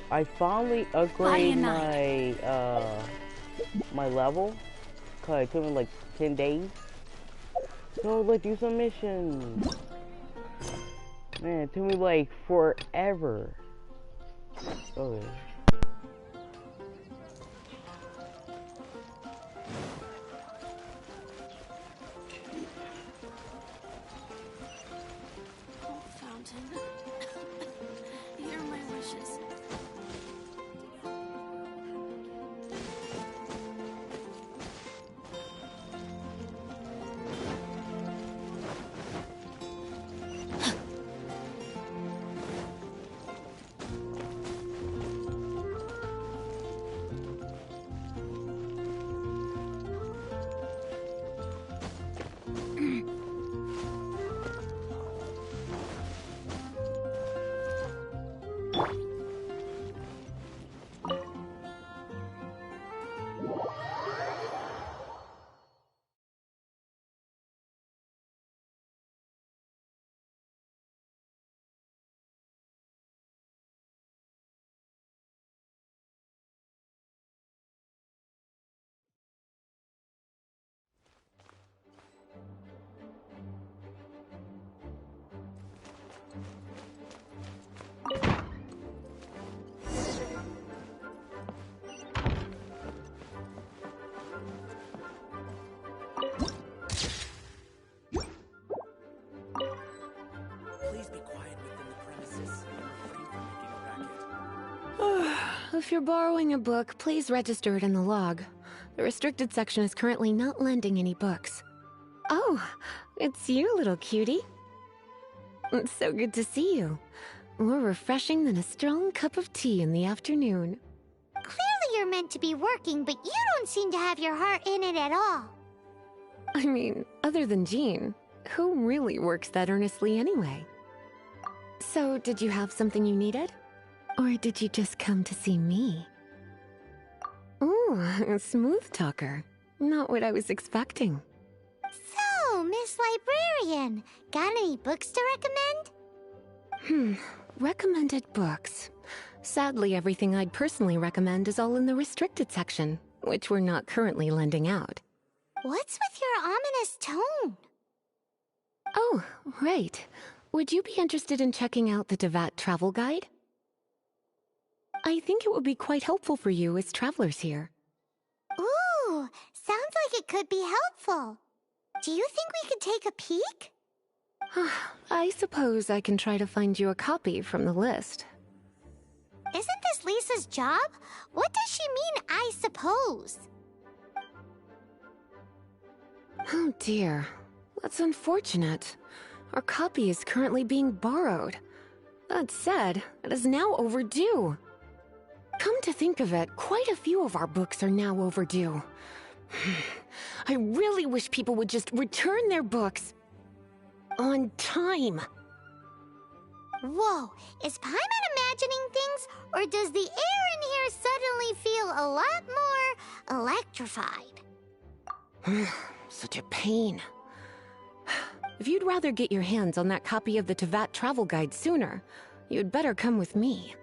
I finally upgraded my level, cause it took me like 10 days. So let's do some missions. Man, it took me like forever. Okay. Oh, fountain. Hear my wishes. Please be quiet within the premises and refrain from making a racket. If you're borrowing a book, please register it in the log. The restricted section is currently not lending any books. Oh, it's you, little cutie. It's so good to see you. More refreshing than a strong cup of tea in the afternoon. Clearly you're meant to be working, but you don't seem to have your heart in it at all. I mean, other than Jean, who really works that earnestly anyway? So, did you have something you needed? Or did you just come to see me? Ooh, a smooth talker. Not what I was expecting. So, Miss Librarian, got any books to recommend? Recommended books. Sadly, everything I'd personally recommend is all in the restricted section, which we're not currently lending out. What's with your ominous tone? Oh, right. Would you be interested in checking out the Devat travel guide? I think it would be quite helpful for you as travelers here. Ooh, sounds like it could be helpful. Do you think we could take a peek? I suppose I can try to find you a copy from the list. Isn't this Lisa's job? What does she mean, I suppose? Oh dear, that's unfortunate. Our copy is currently being borrowed. That said, it is now overdue. Come to think of it, quite a few of our books are now overdue. I really wish people would just return their books on time. Whoa, is Paimon imagining things, or does the air in here suddenly feel a lot more electrified? Such a pain. If you'd rather get your hands on that copy of the Tevat travel guide sooner, you'd better come with me.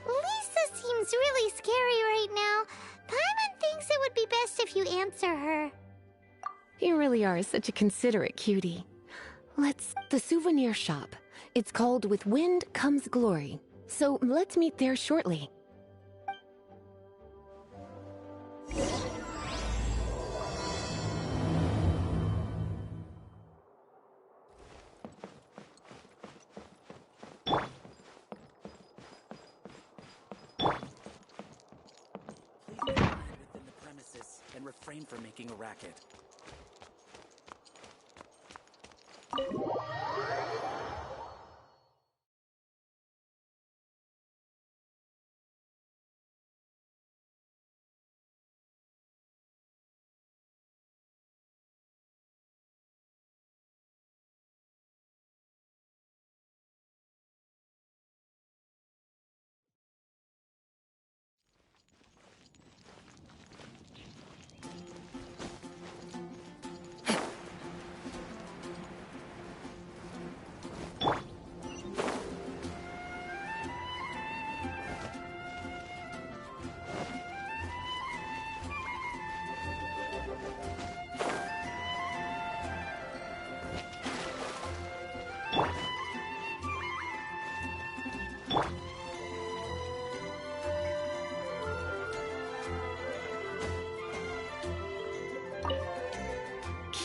Lisa seems really scary right now. Paimon thinks it would be best if you answer her. You really are such a considerate cutie. The souvenir shop. It's called With Wind Comes Glory. So let's meet there shortly. Please be quiet within the premises and refrain from making a racket.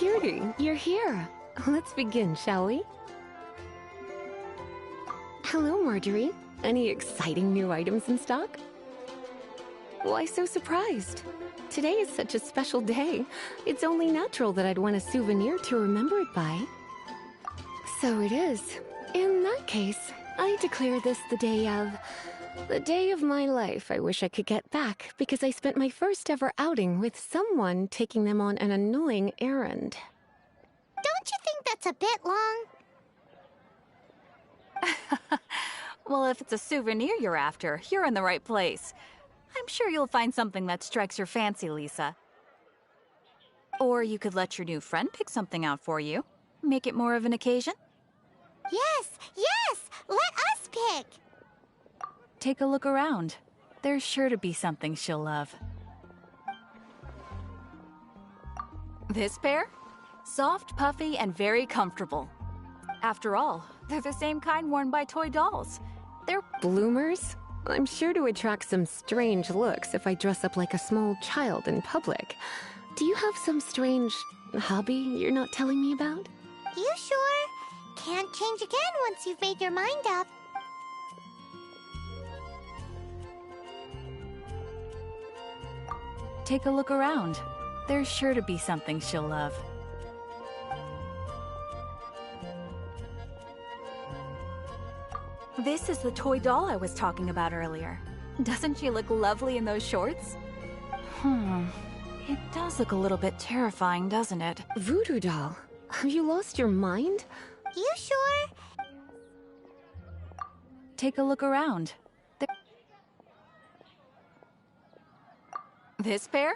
cutie, you're here. Let's begin, shall we? Hello, Marjorie. Any exciting new items in stock? Why so surprised? Today is such a special day. It's only natural that I'd want a souvenir to remember it by. So it is. In that case, I declare this the day of my life I wish I could get back because I spent my first ever outing with someone taking them on an annoying errand. Don't you think that's a bit long? Well, if it's a souvenir you're after, you're in the right place. I'm sure you'll find something that strikes your fancy, Lisa. Or you could let your new friend pick something out for you. Make it more of an occasion. Yes, yes! Let us pick! Take a look around. There's sure to be something she'll love. This pair? Soft, puffy, and very comfortable. After all, they're the same kind worn by toy dolls. They're Bloomers? I'm sure to attract some strange looks if I dress up like a small child in public. Do you have some strange hobby you're not telling me about? You sure? Can't change again once you've made your mind up. Take a look around. There's sure to be something she'll love. This is the toy doll I was talking about earlier. Doesn't she look lovely in those shorts? It does look a little bit terrifying, doesn't it? Voodoo doll? Have you lost your mind? You sure? Take a look around. This pair?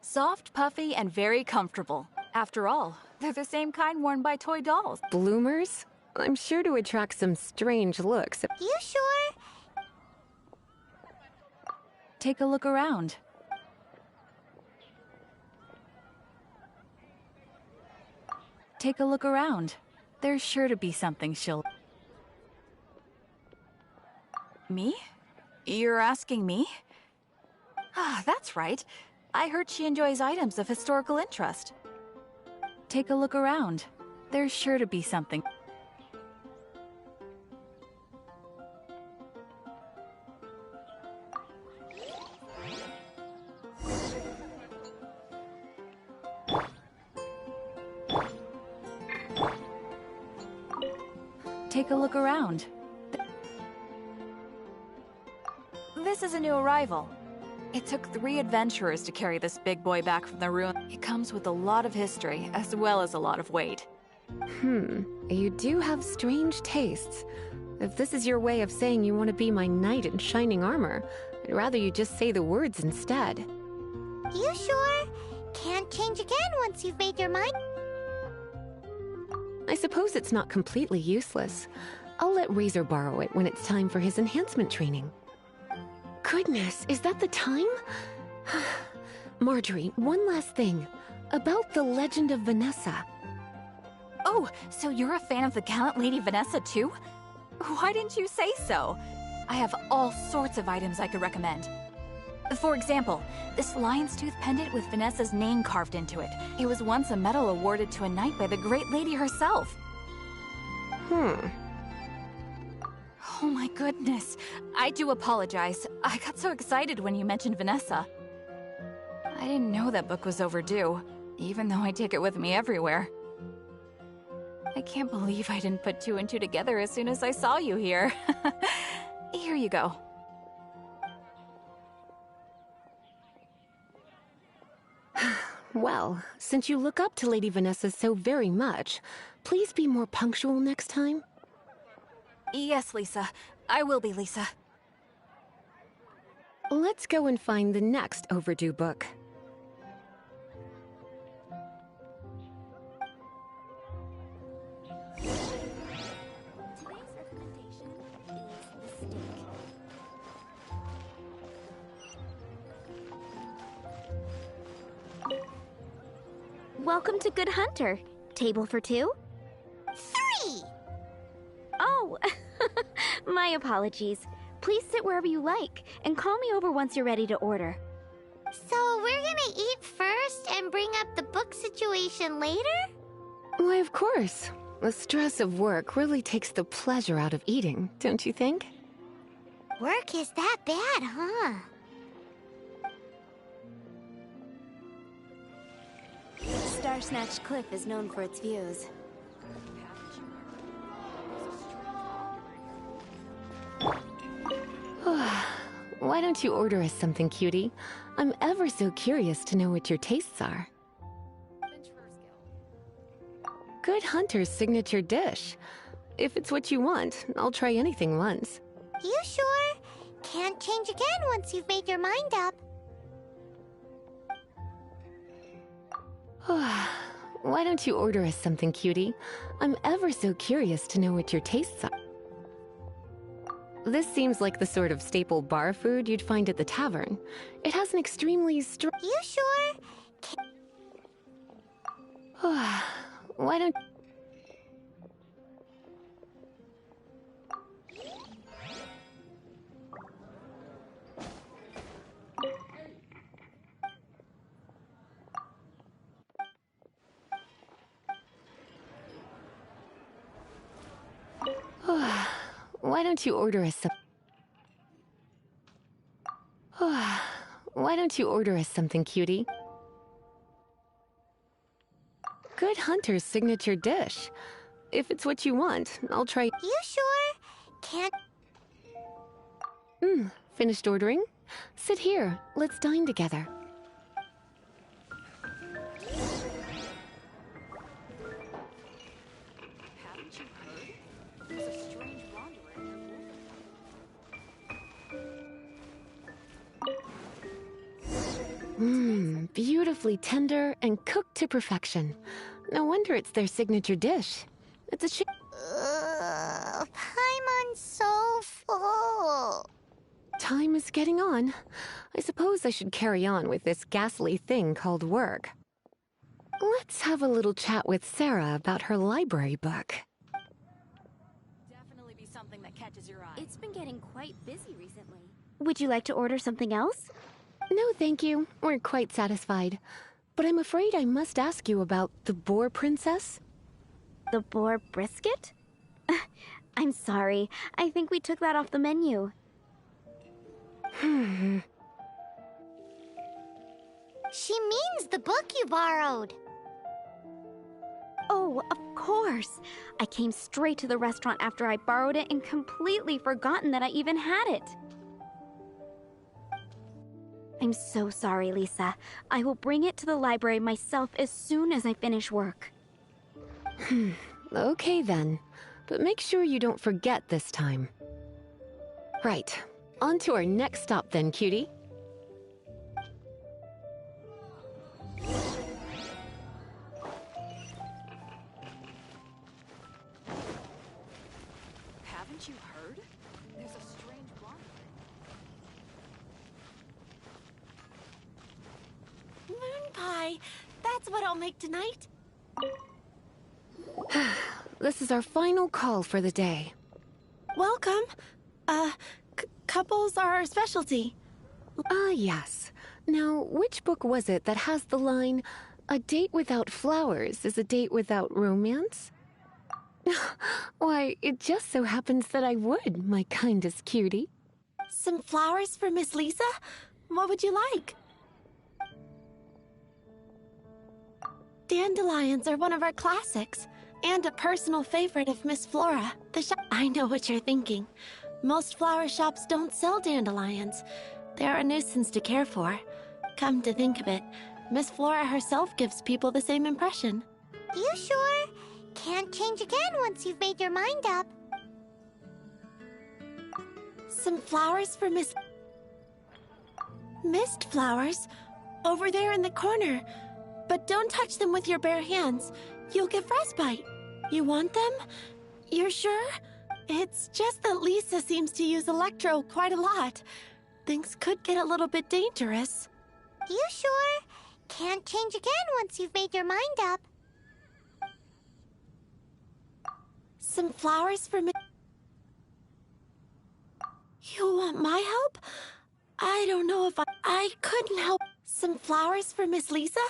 Soft, puffy, and very comfortable. After all, they're the same kind worn by toy dolls. Bloomers? I'm sure to attract some strange looks. You sure? Take a look around. Take a look around. There's sure to be something she'll... Me? You're asking me? Ah, that's right. I heard she enjoys items of historical interest. Take a look around. There's sure to be something. Take a look around. This is a new arrival. It took 3 adventurers to carry this big boy back from the ruin. It comes with a lot of history, as well as a lot of weight. You do have strange tastes. If this is your way of saying you want to be my knight in shining armor, I'd rather you just say the words instead. You sure? Can't change again once you've made your mind. I suppose it's not completely useless. I'll let Razor borrow it when it's time for his enhancement training. Goodness, is that the time? Marjorie, one last thing. About the legend of Vanessa. Oh, so you're a fan of the gallant Lady Vanessa too? Why didn't you say so? I have all sorts of items I could recommend. For example, this lion's tooth pendant with Vanessa's name carved into it. It was once a medal awarded to a knight by the great lady herself. Oh my goodness. I do apologize. I got so excited when you mentioned Vanessa. I didn't know that book was overdue, even though I take it with me everywhere. I can't believe I didn't put 2 and 2 together as soon as I saw you here. Here you go. Well, since you look up to Lady Vanessa so very much, please be more punctual next time. Yes, Lisa. I will be, Lisa. Let's go and find the next overdue book. Welcome to Good Hunter. Table for 2? 3! Oh, my apologies. Please sit wherever you like, and call me over once you're ready to order. So we're gonna eat first and bring up the book situation later? Why, of course. The stress of work really takes the pleasure out of eating, don't you think? Work is that bad, huh? Star Snatch Cliff is known for its views. Why don't you order us something, cutie? I'm ever so curious to know what your tastes are. Good Hunter's signature dish. If it's what you want, I'll try anything once. You sure? Can't change again once you've made your mind up. Why don't you order us something, cutie? I'm ever so curious to know what your tastes are. This seems like the sort of staple bar food you'd find at the tavern. It has an extremely strong... You sure? Why don't... Why don't you order us some... Why don't you order us something, cutie? Good Hunter's signature dish. If it's what you want, I'll try... You sure? Can't... Finished ordering? Sit here. Let's dine together. Beautifully tender and cooked to perfection. No wonder it's their signature dish. It's a shame. Paimon's so full. Time is getting on. I suppose I should carry on with this ghastly thing called work. Let's have a little chat with Sarah about her library book. Definitely be something that catches your eye. It's been getting quite busy recently. Would you like to order something else? No, thank you. We're quite satisfied. But I'm afraid I must ask you about the Boar Princess. The boar brisket? I'm sorry. I think we took that off the menu. She means the book you borrowed. Oh, of course. I came straight to the restaurant after I borrowed it and completely forgotten that I even had it. I'm so sorry, Lisa. I will bring it to the library myself as soon as I finish work. Okay then. But make sure you don't forget this time. Right. On to our next stop then, cutie. Haven't you heard? There's a strange wanderer. Moon pie. That's what I'll make tonight. This is our final call for the day. Welcome. Couples are our specialty. Ah, yes. Now, which book was it that has the line, "A date without flowers is a date without romance"? Why, it just so happens that I would, my kindest cutie. Some flowers for Miss Lisa? What would you like? Dandelions are one of our classics, and a personal favorite of Miss Flora. I know what you're thinking. Most flower shops don't sell dandelions. They're a nuisance to care for. Come to think of it, Miss Flora herself gives people the same impression. You sure? Can't change again once you've made your mind up. Some flowers for Mist flowers? Over there in the corner. But don't touch them with your bare hands. You'll get frostbite. You want them? You're sure? It's just that Lisa seems to use Electro quite a lot. Things could get a little bit dangerous. You sure? Can't change again once you've made your mind up. Some flowers for me. You want my help? I don't know if I couldn't help. Some flowers for Miss Lisa?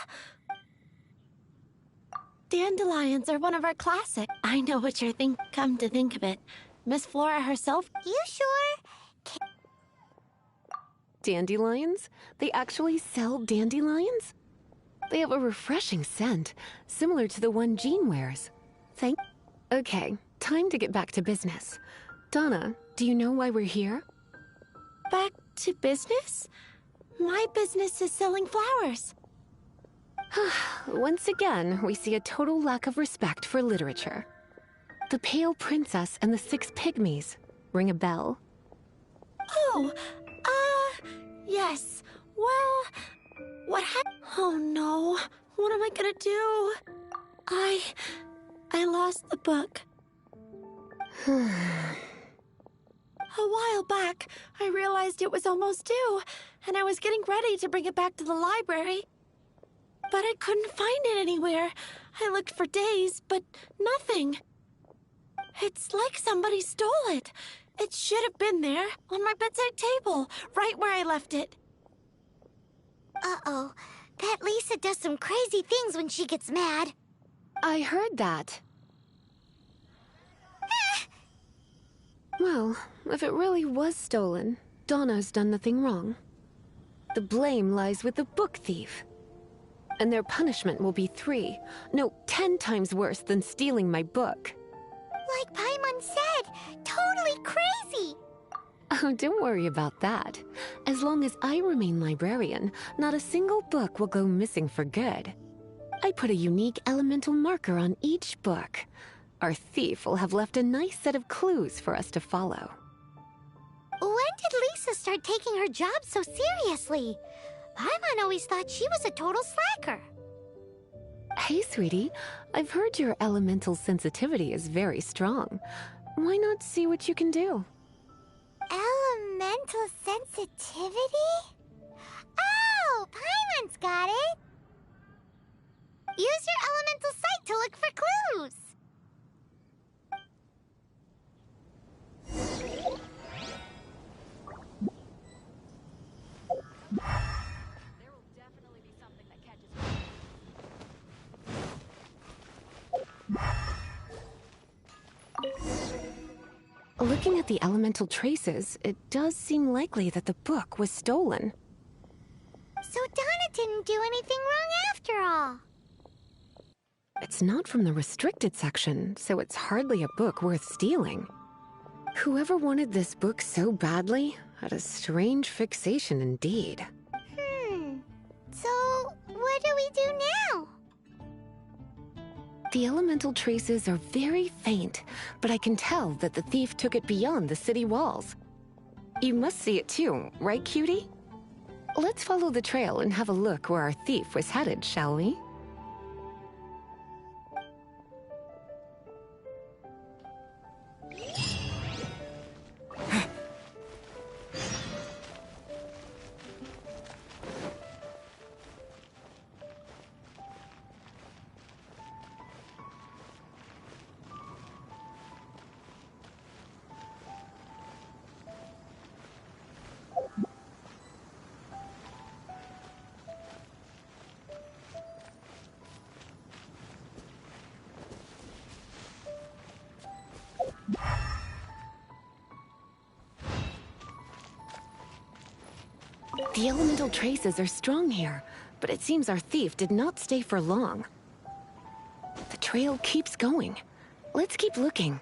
Dandelions are one of our classics. I know what you're come to think of it. Miss Flora herself. You sure? Dandelions? They actually sell dandelions? They have a refreshing scent, similar to the one Jean wears. Okay, time to get back to business. Donna, do you know why we're here? Back to business? My business is selling flowers. Once again, we see a total lack of respect for literature. The Pale Princess and the Six Pygmies. Ring a bell? Oh, yes. Well, what happened? Oh no, what am I gonna do? I lost the book. A while back, I realized it was almost due, and I was getting ready to bring it back to the library. But I couldn't find it anywhere. I looked for days, but nothing. It's like somebody stole it. It should have been there, on my bedside table, right where I left it. Uh-oh. That Lisa does some crazy things when she gets mad. I heard that. Well, if it really was stolen, Donna's done nothing wrong. The blame lies with the book thief. And their punishment will be 10 times worse than stealing my book. Like Paimon said, totally crazy. Oh, don't worry about that. As long as I remain librarian, not a single book will go missing for good. I put a unique elemental marker on each book. Our thief will have left a nice set of clues for us to follow. When did Lisa start taking her job so seriously? Paimon always thought she was a total slacker. Hey, sweetie. I've heard your elemental sensitivity is very strong. Why not see what you can do? Elemental sensitivity? Oh, Paimon's got it. Use your elemental sight to look for clues. There will definitely be something that catches Looking at the elemental traces, it does seem likely that the book was stolen. So Donna didn't do anything wrong after all. It's not from the restricted section, so it's hardly a book worth stealing. Whoever wanted this book so badly had a strange fixation indeed. So what do we do now? The elemental traces are very faint, but I can tell that the thief took it beyond the city walls. You must see it too, right, cutie? Let's follow the trail and have a look where our thief was headed, shall we? The elemental traces are strong here, but it seems our thief did not stay for long. The trail keeps going. Let's keep looking.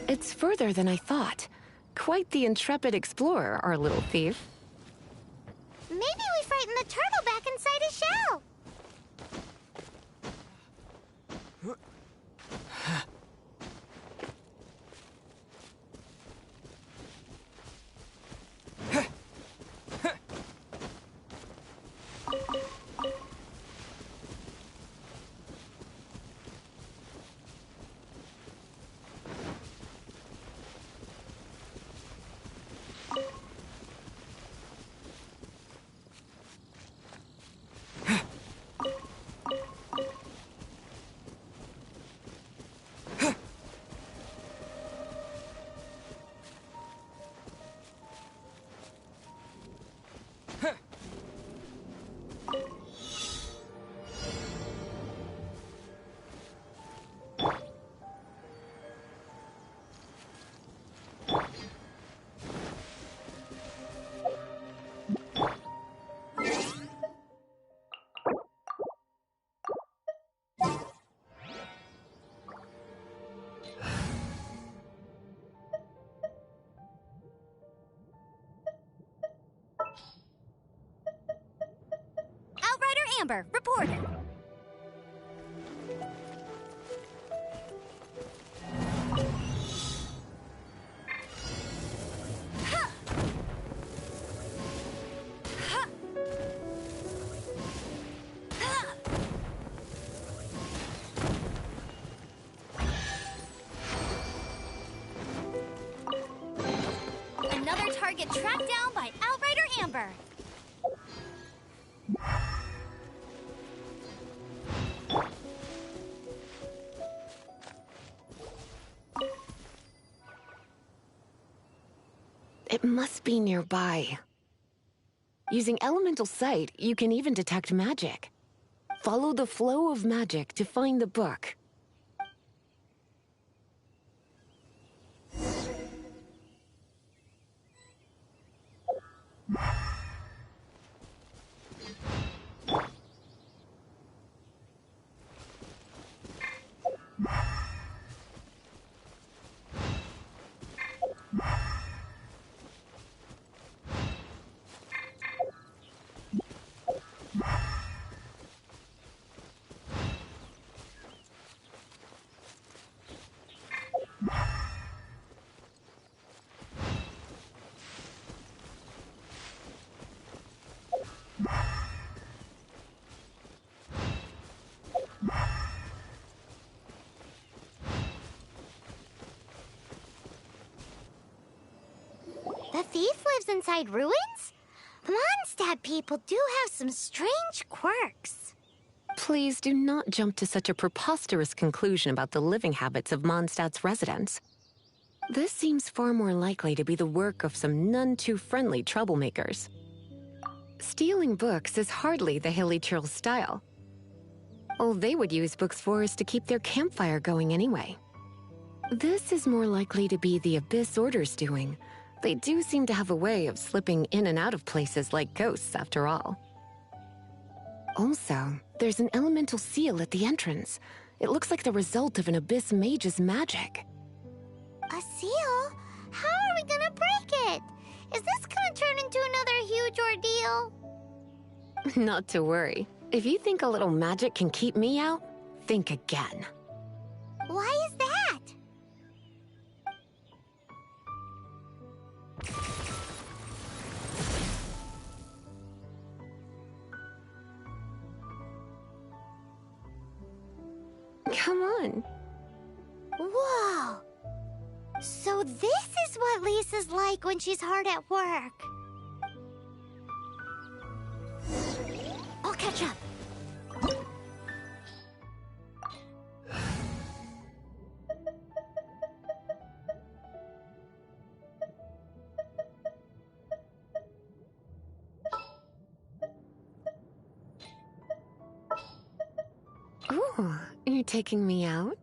It's further than I thought. Quite the intrepid explorer, our little thief. Maybe we frightened the turtle back inside his shell. Amber, reporting. Another target tracked down by Outrider Amber. It must be nearby. Using elemental sight, you can even detect magic. Follow the flow of magic to find the book. The thief lives inside ruins? Mondstadt people do have some strange quirks. Please do not jump to such a preposterous conclusion about the living habits of Mondstadt's residents. This seems far more likely to be the work of some none-too-friendly troublemakers. Stealing books is hardly the Hilly Churl's style. All they would use books for is to keep their campfire going anyway. This is more likely to be the Abyss Order's doing. They do seem to have a way of slipping in and out of places like ghosts, after all. Also, there's an elemental seal at the entrance. It looks like the result of an Abyss mage's magic. A seal? How are we gonna break it? Is this gonna turn into another huge ordeal? Not to worry. If you think a little magic can keep me out, think again. Why is that? fun. Whoa! So this is what Lisa's like when she's hard at work. I'll catch up. Ooh, you're taking me out?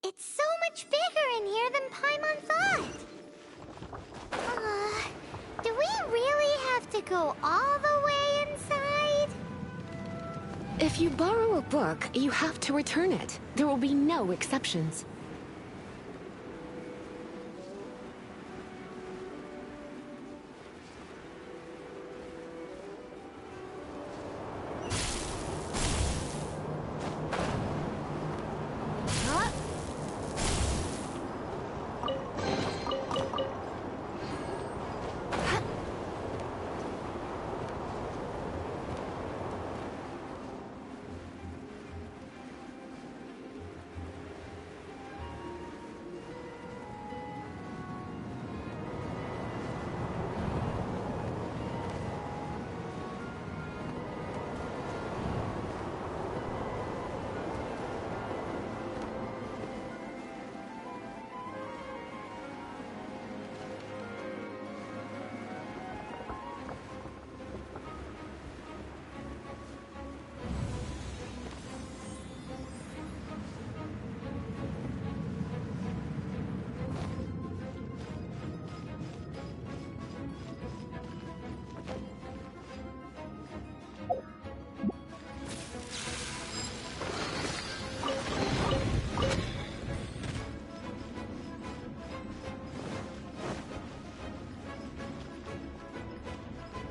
It's so much bigger in here than Paimon thought. Do we really have to go all the way inside? If you borrow a book, you have to return it. There will be no exceptions.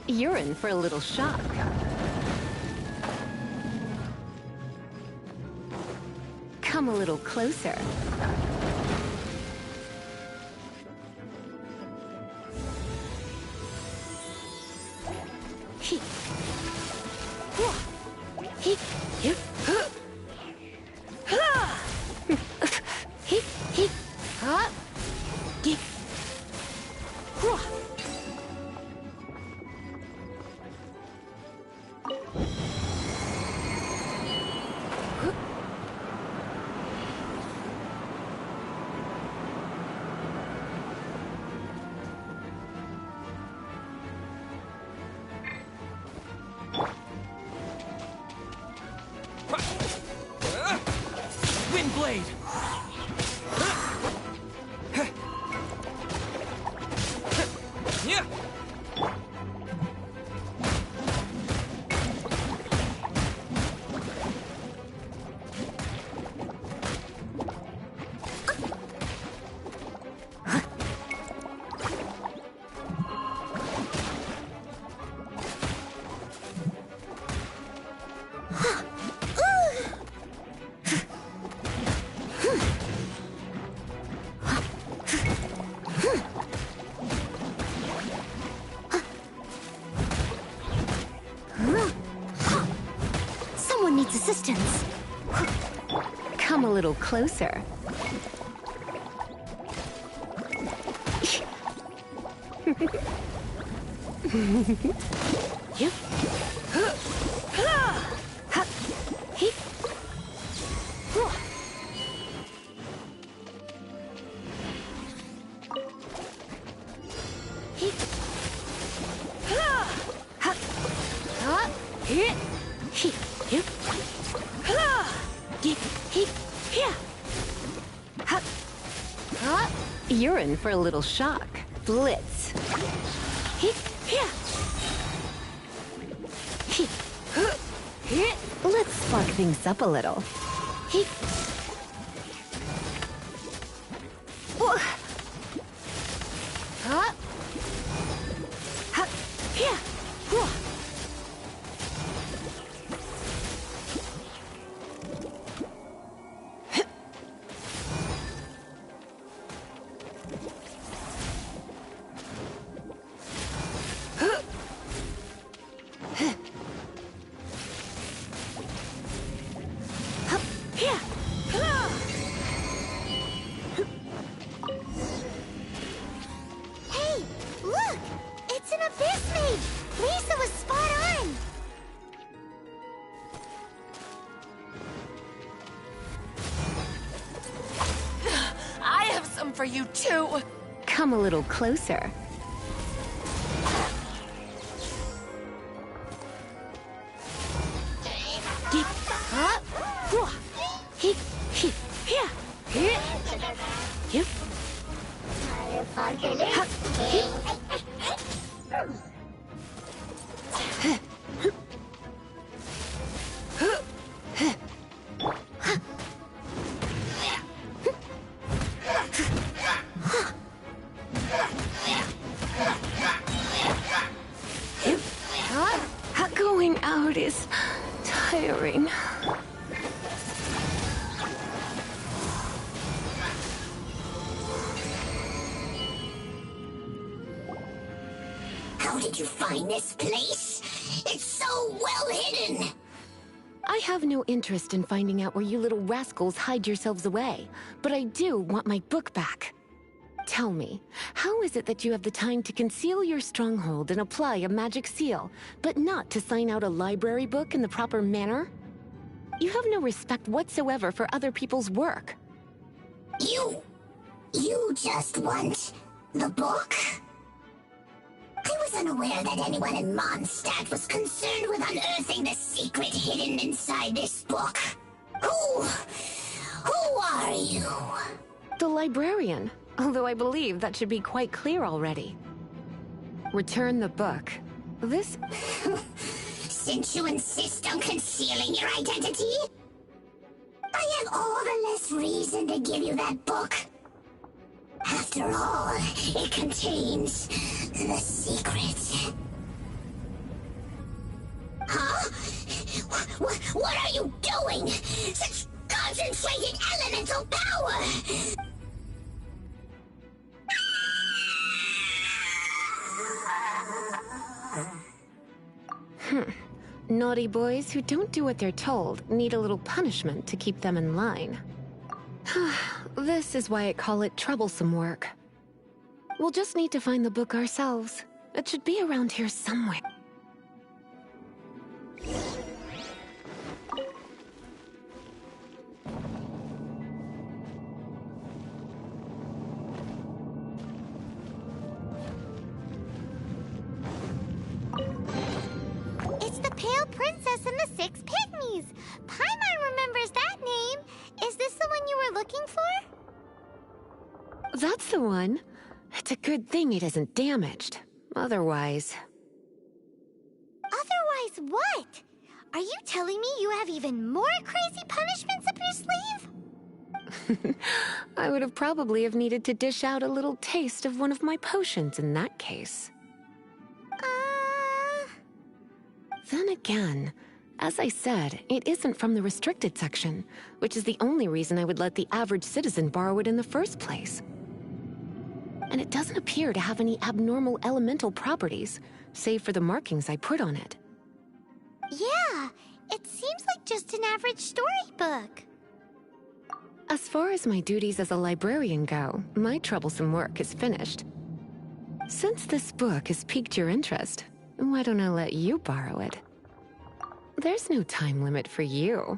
You're in for a little shock. Come a little closer. He. He. He. He. He. He. Windblade! Yeah! Someone needs assistance. Come a little closer. You're in for a little shock. Blitz. Let's spark things up a little. Hey, look! It's an abyss mage! Lisa was spot on! I have some for you too. Come a little closer. Going out is tiring. How did you find this place? It's so well hidden! I have no interest in finding out where you little rascals hide yourselves away, but I do want my book back. Tell me, how is it that you have the time to conceal your stronghold and apply a magic seal, but not to sign out a library book in the proper manner? You have no respect whatsoever for other people's work. You just want the book? I was unaware that anyone in Mondstadt was concerned with unearthing the secret hidden inside this book. Who are you? The librarian, although I believe that should be quite clear already. Return the book. This... Since you insist on concealing your identity, I have all the less reason to give you that book. After all, it contains the secret. Huh? What are you doing? Such concentrated elemental power! Naughty boys who don't do what they're told need a little punishment to keep them in line. This is why I call it troublesome work. We'll just need to find the book ourselves. It should be around here somewhere. It's the Pale Princess and the Six Pygmies! Paimon remembers that name! Is this the one you were looking for? That's the one. It's a good thing it isn't damaged. Otherwise... Otherwise what? Are you telling me you have even more crazy punishments up your sleeve? I would have probably have needed to dish out a little taste of one of my potions in that case. Then again, as I said, it isn't from the restricted section, which is the only reason I would let the average citizen borrow it in the first place. And it doesn't appear to have any abnormal elemental properties, save for the markings I put on it. Yeah, it seems like just an average storybook. As far as my duties as a librarian go, my troublesome work is finished. Since this book has piqued your interest, why don't I let you borrow it? There's no time limit for you.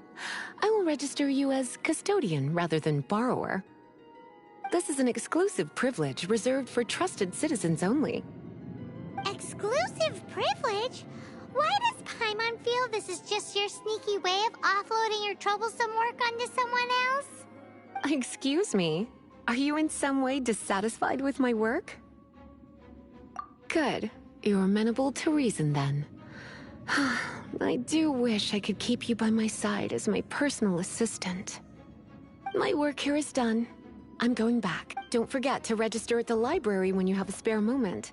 I will register you as custodian rather than borrower. This is an exclusive privilege reserved for trusted citizens only. Exclusive privilege? Why does Paimon feel this is just your sneaky way of offloading your troublesome work onto someone else? Excuse me? Are you in some way dissatisfied with my work? Good. You're amenable to reason then. I do wish I could keep you by my side as my personal assistant. My work here is done. I'm going back. Don't forget to register at the library when you have a spare moment.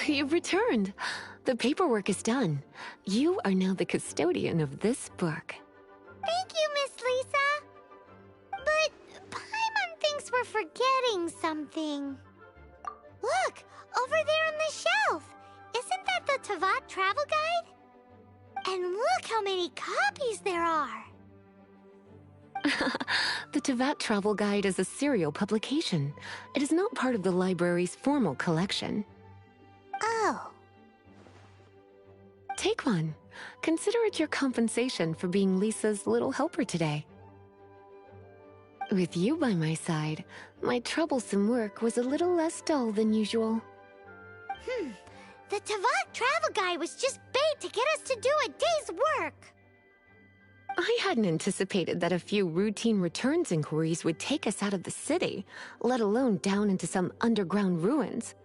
You've returned. The paperwork is done. You are now the custodian of this book. Thank you, Miss Lisa. But Paimon thinks we're forgetting something. Look, over there on the shelf. Isn't that the Teyvat travel guide? And look how many copies there are. The Teyvat Travel Guide is a serial publication. It is not part of the library's formal collection. Oh. Take one. Consider it your compensation for being Lisa's little helper today. With you by my side, my troublesome work was a little less dull than usual. The Teyvat travel guide was just bait to get us to do a day's work. I hadn't anticipated that a few routine returns inquiries would take us out of the city, let alone down into some underground ruins.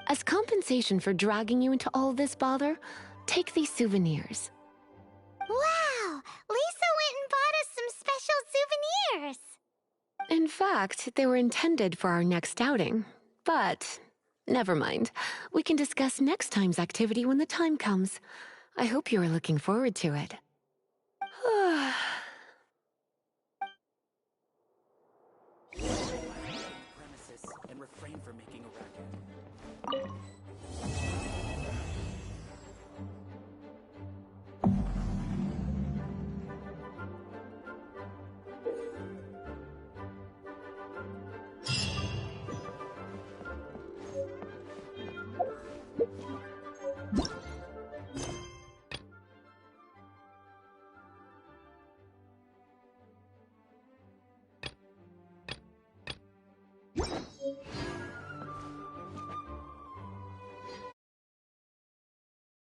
As compensation for dragging you into all this bother, take these souvenirs. Wow! Lisa went and bought us some special souvenirs. In fact, they were intended for our next outing, but never mind. We can discuss next time's activity when the time comes. I hope you are looking forward to it. Premises and refrain from making a racket.